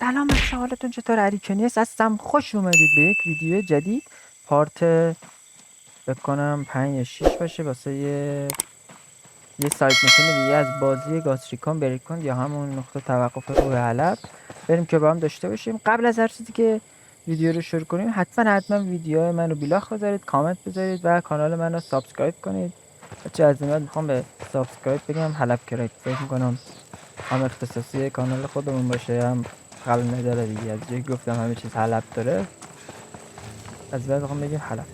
سلام بچه، حالتون چطور؟ علیکنیس هستم. خوش اومدید به یک ویدیو جدید. پارت بکنم 5 یا 6 باشه واسه یه سایت میشن دیگه از بازی گاستریکون بریکون یا همون نقطه توقف روح حلب. بریم که با هم داشته باشیم. قبل از هر چیزی که ویدیو رو شروع کنیم حتما ویدیو منو بیلاخ بذارید، کامنت بذارید و کانال منو سابسکرایب کنید. بچه از این میخوام به سابسکرایب بگم. حلب کرایب فکر میکنم هم اختصاصی کانال خودمون باشه هم قلب نداره دیگه. از جایی گفتم همه چیز حلب داره، از بعد بخوام بگیم حلب.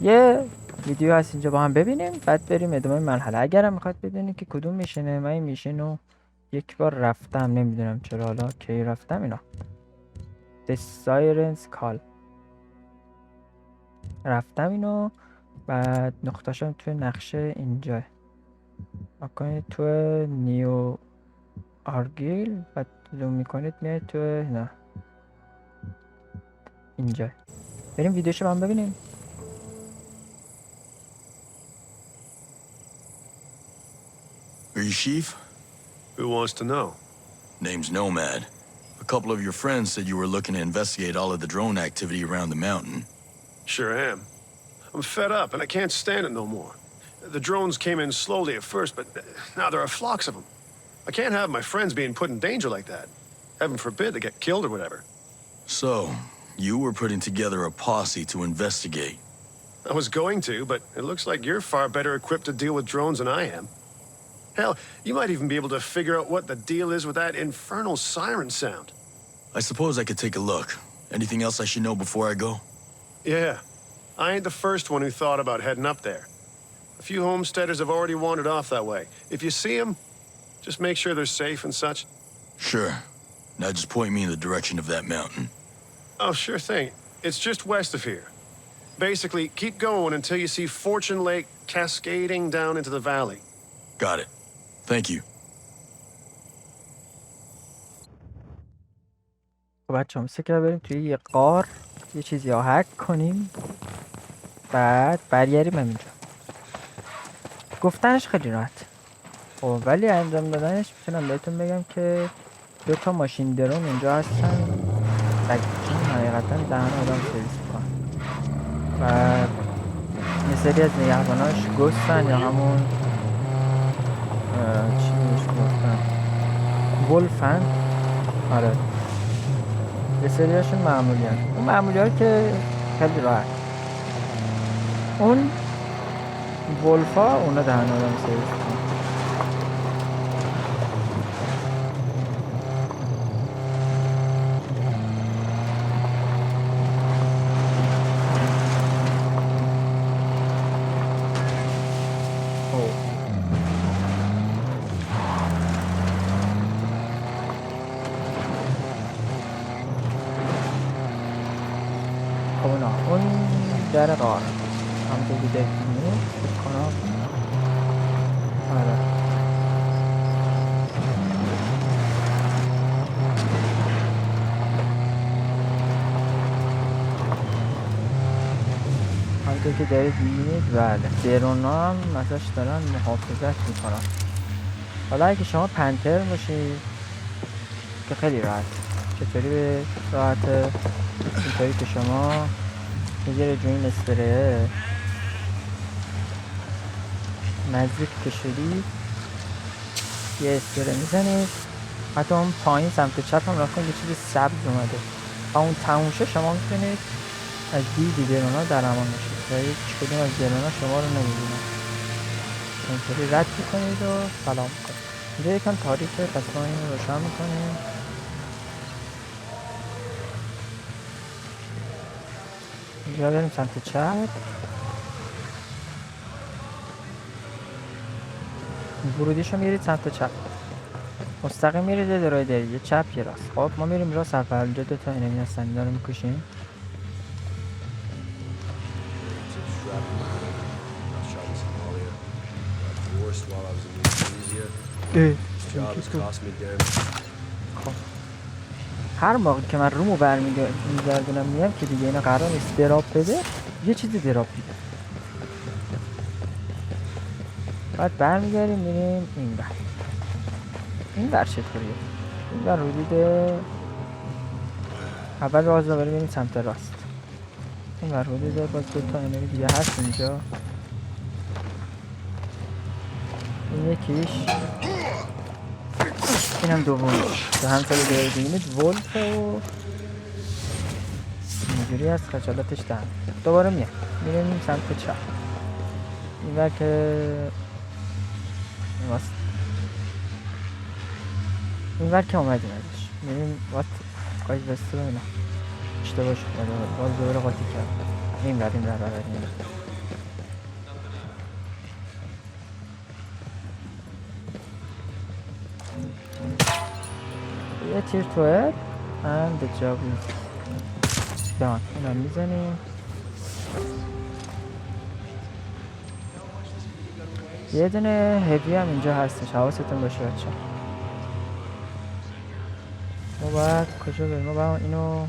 یه ویدیو هست اینجا با هم ببینیم، بعد بریم ادامه مرحله. اگرم میخواد بدونید که کدوم میشنه، من این میشنو یک بار رفتم، نمیدونم چرا حالا کی رفتم. اینا The Sirens Call رفتم اینو، بعد نقطه‌شم توی نقشه اینجا کنید تو نیو آرگیل، بعد زوم میکنید میاد تو نه اینجا. بریم ویدیوشو با هم ببینیم. Are you Sheaf? Who wants to know? Name's Nomad. A couple of your friends said you were looking to investigate all of the drone activity around the mountain. Sure am. I'm fed up and I can't stand it no more. The drones came in slowly at first, but now there are flocks of them. I can't have my friends being put in danger like that. Heaven forbid they get killed or whatever. So, you were putting together a posse to investigate. I was going to, but it looks like you're far better equipped to deal with drones than I am. Hell, you might even be able to figure out what the deal is with that infernal siren sound. I suppose I could take a look. Anything else I should know before I go? Yeah. I ain't the first one who thought about heading up there. A few homesteaders have already wandered off that way. If you see them, just make sure they're safe and such. Sure. Now just point me in the direction of that mountain. Oh, sure thing. It's just west of here. Basically, keep going until you see Fortune Lake cascading down into the valley. Got it. Thank you. خب بچه هم سکر بریم توی یه قار یه چیزی ها هک کنیم، بعد برگردیم همینجا. گفتنش خیلی راحت، خب ولی انجام دادنش میتونم بهتون بگم که 2 ماشین درون اینجا هستن و حقیقتا دهن آدم سرویس میکنن. و یه سری از نگهباناش گستن یا همون چی بهش گفتن، ولفن. آره یه سری هاشون معمولی هست. اون معمولی ها که خیلی راحت، اون ولفا اونا دهن آدم سرویس میکنن. اون در قار هم تو دیده فکر کنم. آره همونطور که دارید میبینید بله درونا هم ازش دارن محافظت میکنن. حالا اگه شما پنتر باشید که خیلی راحت. چطوری به راحته؟ اینطوری که شما میگیره جو این اسپریه نزدیک که شدید یه اسپره میزنید. حتی اون پایین سمت چپ هم رفتن یه چیز سبز اومده و اون تموشه شما میتونید از دید درونا در امان باشید و هیچ کدوم از درونا شما رو نمیبینن. اینطوری رد میکنید و سلام میکنید. اینجا یکم تاریکه پس ما این رو روشن میکنیم. اینجا بریم سمت چپ. ورودیشو میرید سمت چپ، مستقیم میرید یه درای دارید یه چپ یه راست. خب ما میریم راست. اول اینجا 2 انمی هستن، اینا رو میکشیم. خب هر موقع که من رومو برمیگردونم میام که دیگه اینا قرار نیست دراپ بده، یه چیزی دراپ میده. بعد برمیگردیم میریم این بر چطوریه. این بر حدود اول راز رو بریم سمت راست. این ور حدود باز 2 تا انمی دیگه هست اینجا. این یکیش، این هم دومیش که همسال دیگه ببینید ولف و اینجوری از خجالتش دهم. دوباره میریم سمت چپ. این ور که راست، این ور که اومدیم ازش میریم وات قاید بسته اینا اشتباه شد. باز دوباره قاطی کرد. این ور یه تیر تو هد and the job is done. اینا میزنیم. یه دونه هوی هم اینجا هستش، حواستون باشه بچه. ما باید کجا بریم؟ ما باید اینو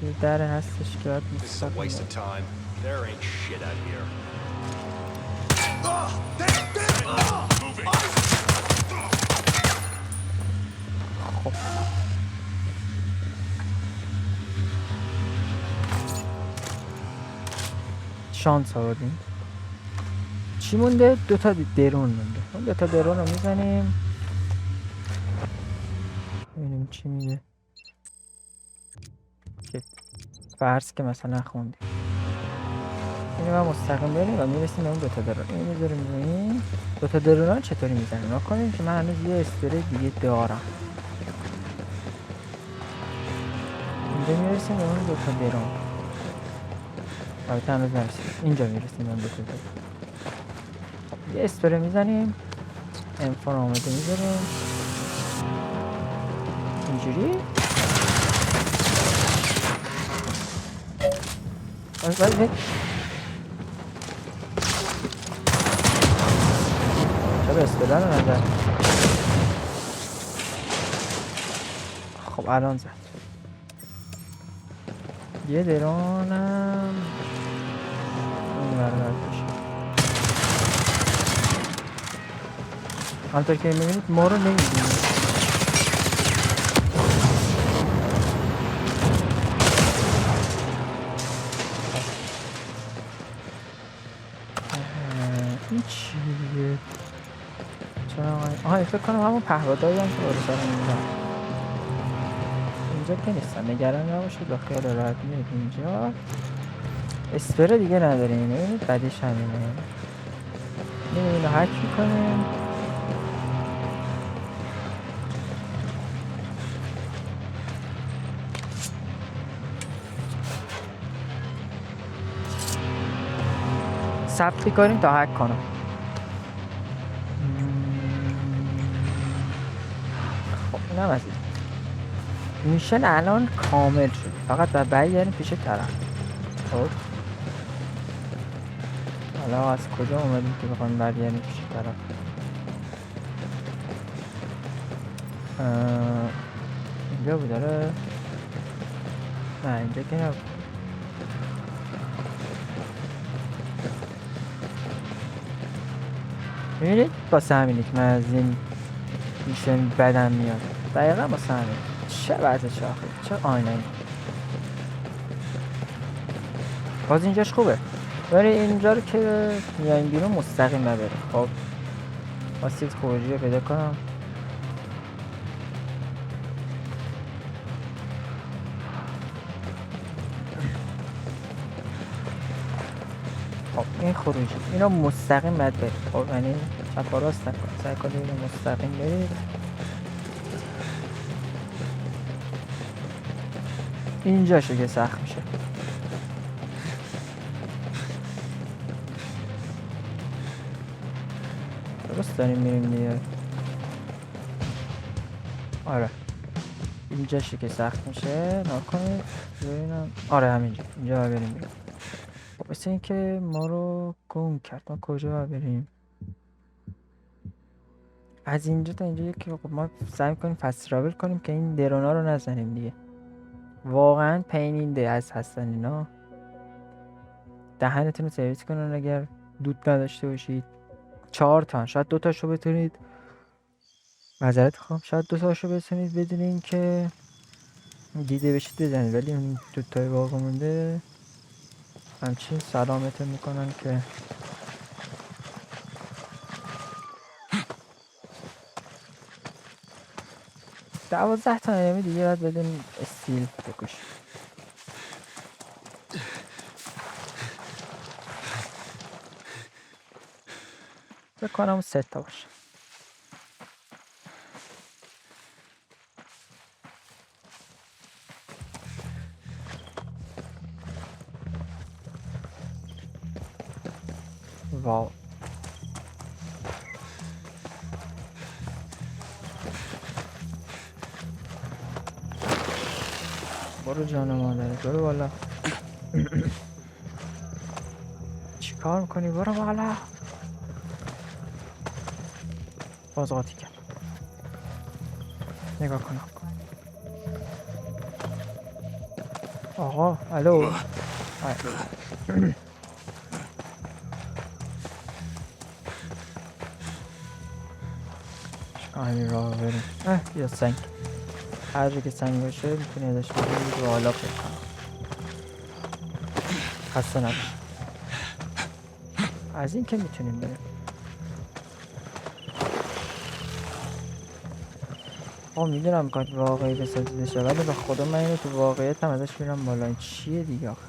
یه در هستش که باید This is a waste of time. There ain't shit out here. خب شانس آوردیم. چی مونده؟ 2 تا درون مونده. اون 2 تا درون رو میزنیم ببینیم چی میگه. که فرض که مثلا خوندیم اینو ما مستقیم بریم و میرسیم به اون 2 تا درون. اینو میذاریم روی 2 تا درون ها چطوری میزنیم نکنیم که من هنوز یه استوری دیگه دارم. اینجا میرسیم به اون 2 تا درون. البته هنوز نرسیم، اینجا میرسیم به اون 2 تا درون. یه اسپره میزنیم، انفان آمده میذاریم اینجوری. باید چرا اسپره رو نزد؟ خب الان زد. یه درونم اون برابر بشه. همطور که میبینید ما رو نمیبینید. این چیه؟ چرا آها فکر کنم همون پهپادهایی هم که برو سرم میدن اینجا که نیستن. نگران نباشید با خیال راحت میرید اینجا. اسپره دیگه نداریم. میبینید بعدش همینه. اینو هک میکنیم. ثبت میکنیم تا هک کنم. خب اینم از این میشن الان کامل شد. فقط باید برگردیم پیش طرف. خب حالا از کجا اومدیم که بخوایم برگردیم پیش طرف؟ اینجا بود داره. نه اینجا که نبود. میبینید واسه همینه که من از این میشن بدم میاد. دقیقا واسه همین. چه وضع شاخه، چه آینه. باز اینجاش خوبه ولی اینجا رو که میایم بیرون مستقیم نبریم. خب واسه خروجی رو پیدا کنم. خب این خروجی اینا مستقیم باید بریم. خب یعنی چپ و راست نکن، سعی کنید اینو مستقیم برید. اینجاشه که سخت میشه. درست داریم میریم دیگه. آره اینجاشه که سخت میشه. نکنید ببینم. آره همینجا. اینجا باید بریم. خب مثل این که ما رو گم کرد. ما کجا باید بریم؟ از اینجا تا اینجا که خب ما سعی کنیم فست ترابل کنیم که این درونا رو نزنیم دیگه. واقعا پینینده از هستن اینا. دهنتون رو سرویس کنن اگر دود نداشته باشید. 4 تا شاید 2 تاشو بتونید معذرت خواهم شاید 2 تاشو بتونید بدونین که دیده بشید بزنید، ولی اون دوتای باقی مونده همچین سلامتون میکنن که 12 تا انمی دیگه باید بدون استیل بکش. بکنم 3 تا باشه. واو. برو جان مادرت، برو بالا. چی کار میکنی؟ برو بالا. باز قاطی کرد. نگاه کنم. آقا الو. همین راه بریم. یا سنگ. هر جا که سنگ باشه میتونی ازش بگیری رو حالا فکر کنم. خسته نباش. از این که میتونیم بریم. میدونم که واقعی بسازیده شه، ولی به خدا من اینو تو واقعیت هم ازش میرم بالا. این چیه دیگه آخه؟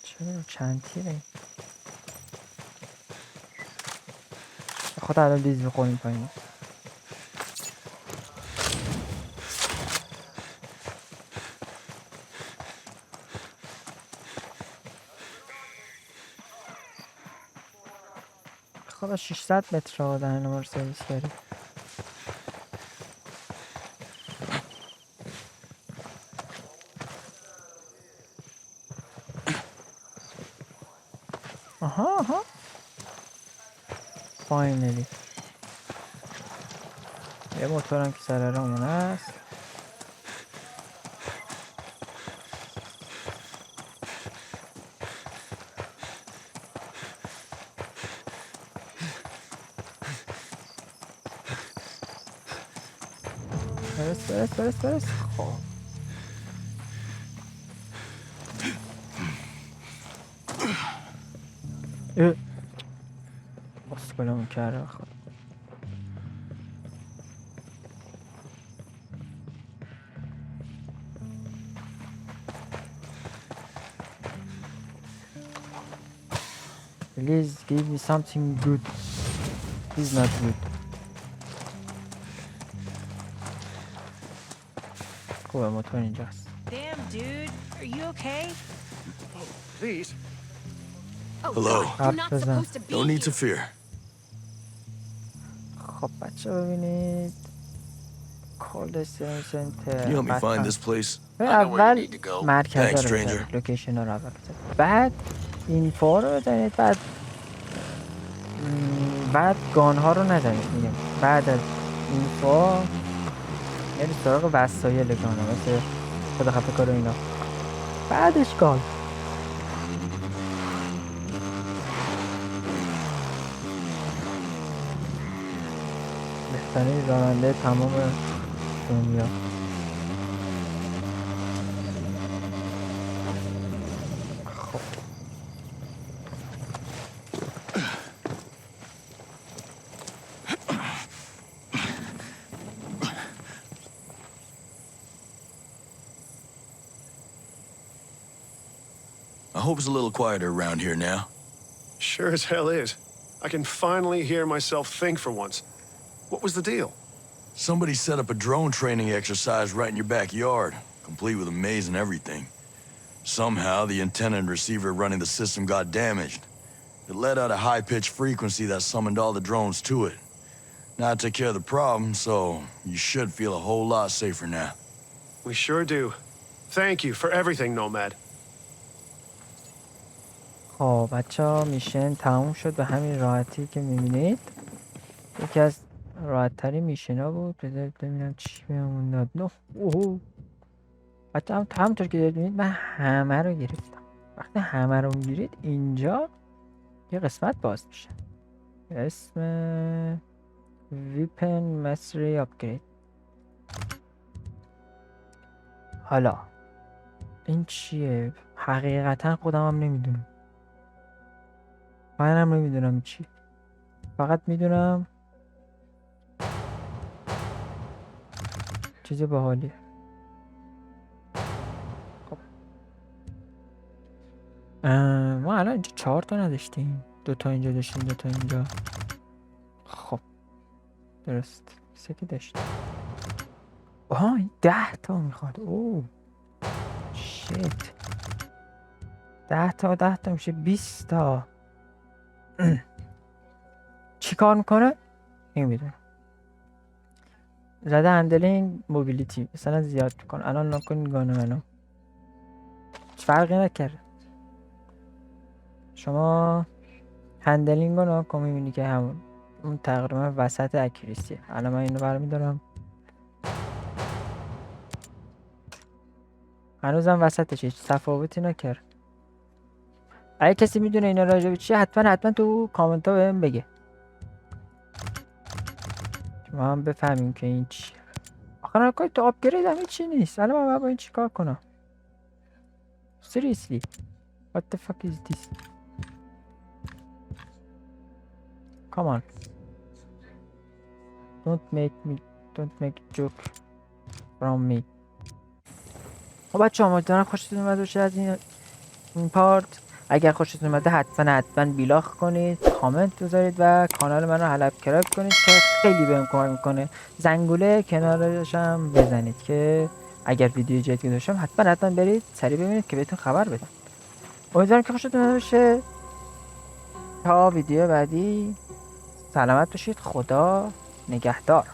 چرا چند تیره؟ خدا الان لیز بخوریم پایین. خدا 600 متر را دهن ما رو سرویس کردیم. آها فاینلی یه موتورم که سر رامون است. برس. خب بسکلمون کرده خود. Please give me something good. This is not good. خوبه موتور اینجاست. Damn, dude. Are you okay? These? Oh, Hello. God, you're not supposed to be No need to here. fear. خب بچه ببینید کال سنتر. Can you help me find this place? اول مرکز Thanks, رو stranger. بزنید، لوکیشن ها رو اول بزنید، بعد اینفو رو بزنید، بعد گان ها رو نزنید. میگم بعد از اینفو میرید سراغ وسایل گان ها، مثل خود خفه کار و اینا، بعدش گان. بهترین راننده تمام دنیا. خب I hope it's a little quieter around here now. Sure as hell is. I can finally hear myself think for once. What was the deal? Somebody set up a drone training exercise right in your backyard, complete with a maze and everything. Somehow, the antenna and receiver running the system got damaged. It let out a high-pitched frequency that summoned all the drones to it. Now I took care of the problem, so you should feel a whole lot safer now. We sure do. Thank you for everything, Nomad. خب بچه ها میشن تموم شد به همین راحتی که میبینید. یکی از راحت ترین میشنا بود. بذارید ببینم چی بهمون داد. نه اوه حتی همونطور که دارید میبینید من همه رو گرفتم. وقتی همه رو میگیرید اینجا یه قسمت باز میشه. اسم ویپن مستری آپگرید. حالا این چیه؟ حقیقتا خودم هم نمیدونم. منم نمیدونم چی. فقط میدونم چیز باحالیه. خب ما الان اینجا 4 تا نداشتیم. 2 تا اینجا داشتیم 2 تا اینجا. خب درست 3 که داشتیم. آها این 10 تا میخواد. اوه شیت 10 تا میشه 20 تا. چی کار میکنه؟ نمیدونم. زده هندلینگ موبیلیتی مثلا زیاد میکنه. الان نکن گانه منو فرقی نکرد. شما هندلینگ رو نکن میبینی که همون اون تقریبا وسط اکیریسیه. الان من اینو برمیدارم هنوزم وسطش هیچ تفاوتی نکرد. اگه کسی میدونه اینا راجع به چیه حتما تو کامنت ها بهم بگه که ما هم بفهمیم که این چیه. آخه نکنید تو آپگرید همه چی نیست. الان من با این چی کار کنم؟ Seriously what the fuck is this? Come on don't make joke from me. خب بچه ها امیدوارم خوشتون اومده باشه از این پارت. اگر خوشتون اومده حتما بیلاخ کنید، کامنت بذارید و کانال من رو سابسکرایب کنید که خیلی بهم کمک میکنه. زنگوله کنارش هم بزنید که اگر ویدیو جدید داشتم حتما برید سریع ببینید که بهتون خبر بدم. امیدوارم که خوشتون اومده باشه. تا ویدیو بعدی سلامت باشید. خدا نگهدار.